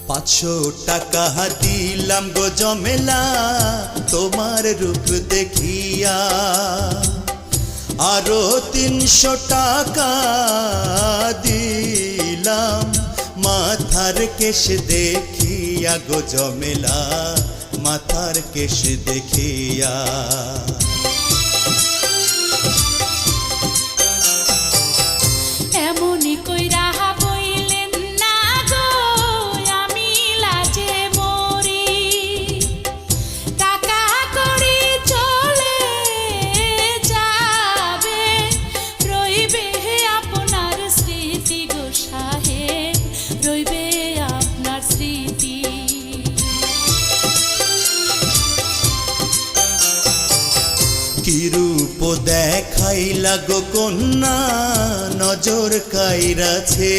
500 টাকা দিলাম গো জমেলা তোমার রূপ দেখিয়া, আরো 300 টাকা দিলাম মাথার কেশ দেখিয়া গো জমেলা মাথার কেশ দেখিয়া। এমনি কইরা বইলেন না গো আমি লাজে মরি, টাকা করি চলে যাবে রইবে আপনার স্মৃতি গো সাহেব, রইবে আপনার স্মৃতি। কি রূপ দেখাইলা গো কন্যা নজর কাইরাছে।